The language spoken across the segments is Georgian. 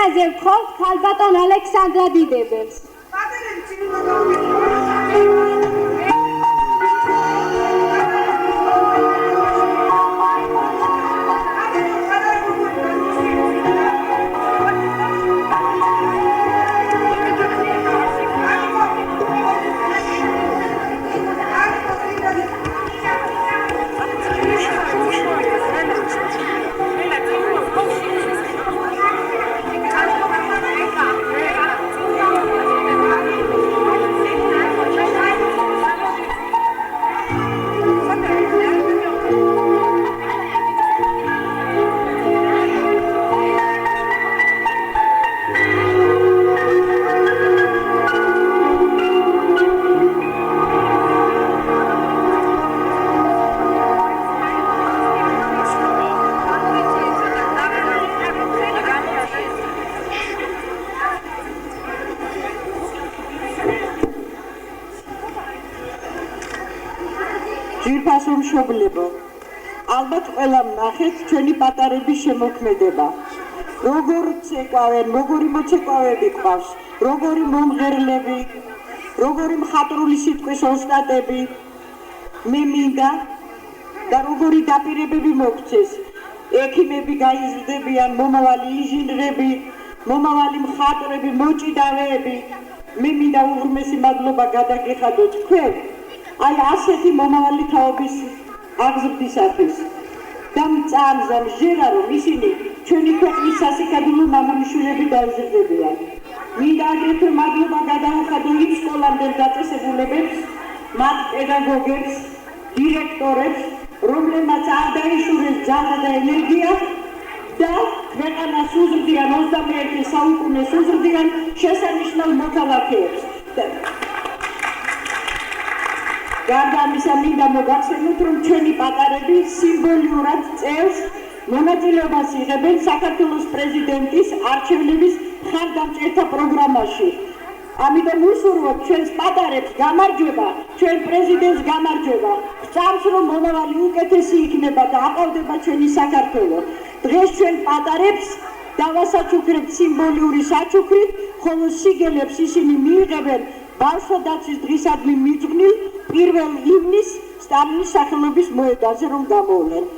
სცენაზე ვთხოვთ ქალბატონ ალექსანდრა დიდებელს. ძვირფასო მშობლებო, ალბათ ყველამ ნახეთ ჩვენი პატარების შემოქმედება. როგორ ცეკვავენ, როგორი მოცეკვავები ყავს, როგორი მომღერლები, როგორი მხატვრული სიტყვის ოსტატები. მე მინდა და როგორი დაპირებები მოგცეს. ექიმები გაიზრდებიან, მომავალი ინჟინრები, მომავალი მხატვრები, მოჭიდავეები. მე მინდა უღრმესი მადლობა გადაგიხადოთ თქვენ. აი ასეთი მომავალი თაობის აღზრდისათვის და მწამსა მჟერა რომ ისინი ჩვენი ქვეყნის სასიკადულო მამამიშვილები დაიზრდებიან. მინდა აგრეთვე მადლობა გადავხადო იმ სკოლამდელ დაწესებულებებს, მათ პედაგოგებს, დირექტორებს, რომლებმაც არ დაიშურეს ძალა და ენერგია და ქვეყანას უზრდიან 21 საუკუნეს უზრდიან შესანიშნავ მოქალაქეებს. გარდა ამისა მინდა მოგახსენოთ, რომ ჩვენი პატარები სიმბოლიურად წელს მონაწილეობას იღებენ საქართველოს პრეზიდენტის არჩევნების მხარდამჭერთა პროგრამაში. ამიტომ უსურვოთ ჩვენს პატარებს გამარჯვება, ჩვენ პრეზიდენტს გამარჯვება. ვწამს რომ მომავალი უკეთესი იქნება და აყავდება ჩვენი საქართველო. დღეს ჩვენ პატარებს დავასაჩუქრებთ სიმბოლიური საჩუქრით, ხოლო სიგელებს ისინი მიიღებენ ბავშვდაცვის დღისადმი მიძღვნილ 1 ივნისს სტალინის სახელობის მოედანზე რომ გამოვლენ.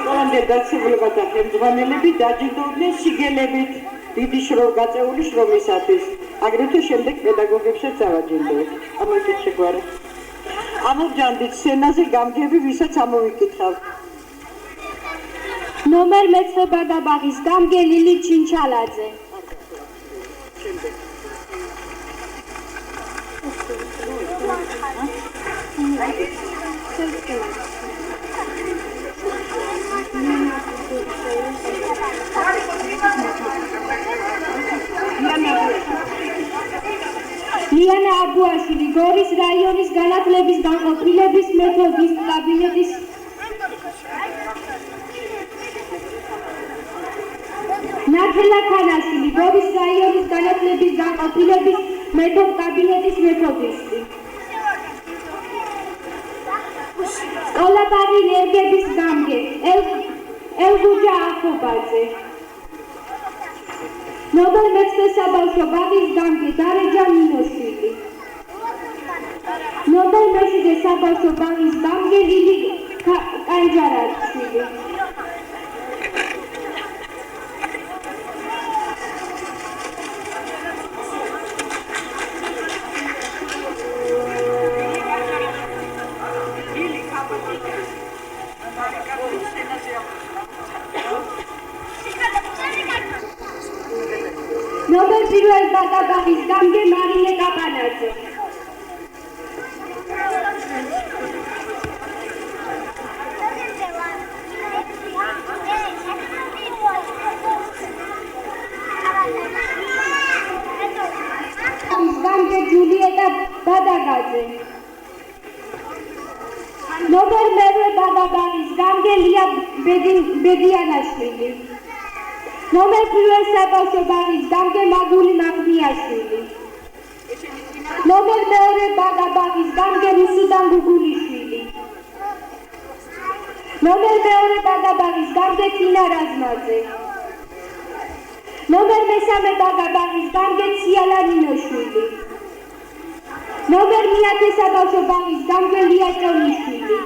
სკოლამდე დაწესებულებათა ხელმძღვანელები დაჯილდოვდნენ სიგელებით. დიდი შრომ გაწეული შრომისათვის. აგრეთვე შემდეგ პედაგოგებსაც ავაჯილდოთ. ამიტომ შეგვარა. ამოვჯანდით სცენაზე გამგები, ვისაც ამოვიკითხავთ. ნომერ მეცხრე ბაგაბაღის გამგე ლილი ჩინჩალაძე. ლიანა აბუაშვილი, გორის რაიონის განათლების განყოფილების მეთოდის კაბინეტის ნათელა ქანაშვილი, გორის რაიონის განათლების განყოფილების მეთოდ კაბინეტის მეთოდისტი. სკოლაბაღი ნერგების გამგე ელგუჯა ახობაძე. ნომერ მეცხრე საბავშვო ბაღის გამგე დარეჯა მინოშვილი. ნომერ მეშვიდე საბავშვო ბაღის გამგე ლილი კანჯარაშვილი. ნომერ პირველ ბაგაბაღის გამგე მარინე კაპანაძე. გამგე ჯულიეტა ბადაგაძე. ნომერ მერვე ბაგაბაღის გამგე ლია ბედიანაშვილი. ნომერ პირველ საბავშვო ბაღის გამგე მაგული მაღდიაშვილი. ნომერ მეორე ბაგაბაღის გამგე რუსუდან გუგულიშვილი. ნომერ მეორე ბაგაბაღის გამგე თინა რაზმაძე. ნომერ მესამე ბაგაბაღის გამგე ციალა ნინოშვილი. ნომერ მეათე საბავშვო ბაღის გამგე ლია ჭოლიშვილი.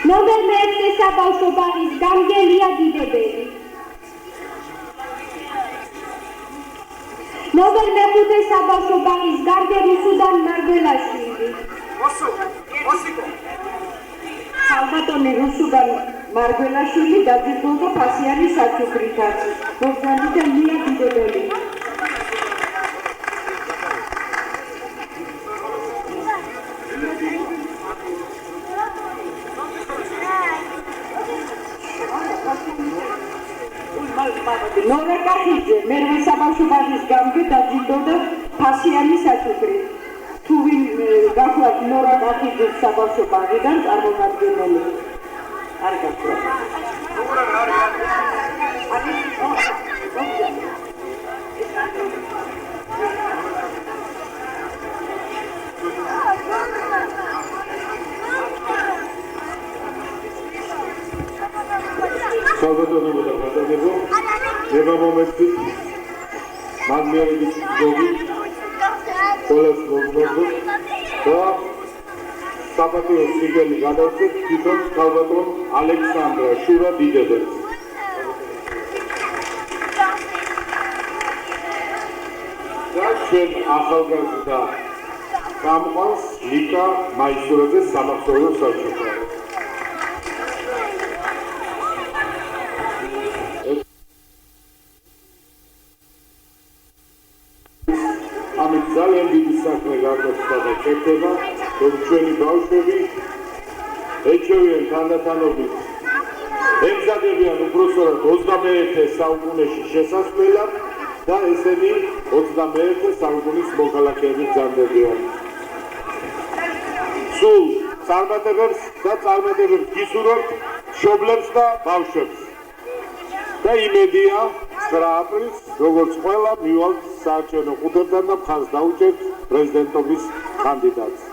ნომერ მეექვსე საბავშვო ბაღის გამგე ლია დიდებელი. ნომერ მეხუთე საბავშვო ბაღის გამგე რუსუდან მარგველაშვილი. ხალბატონი რუსუდან მარგველაშვილი დაძაბულდა ფასიანი საჩუქრითაც. მოგზაურობდა ლია დიდებელი. ნორა კახიძე მერვე საბავშვო ბაღის გამგე დაძაბულდა ფასიანი საჩუქრით. თუ ვინ გახლავთ ნორა კახიძის საბავშვო ბაღიდან წარმომადგენელი? არ გახლავთ. ხალბატონებო და ბატონებო, ება მომეცით მადლიერების გზობით ყველას მოგმოძოთ და საპატიო სიგელი გადავწევთ თვითონ ხალბატონ ალექსანდრა შურა დიდებელს. და ჩვენ ახალგაზრდა გამყავს ლიკა მაისურაძე სამახსოვრო საჩუქრად. ამით ძალიან დიდი საქმე გაკეთდა და კეთდება, რომ ჩვენი ბავშვები ეჩვევიან თანდათანობით ემზადებიან უბრალოდ 21 საუკუნეში შესასვლელად და ესენი 21 საუკუნის მოქალაქეები გზანდებიან. სულ წარმატებებს და წარმატებებს გისურვებთ მშობლებს და ბავშვებს. და იმედია 9 აპრილს როგორც ყველა მივალთ საარჩევნო ყუთებთან და მხარს დაუჭერთ პრეზიდენტობის კანდიდატს.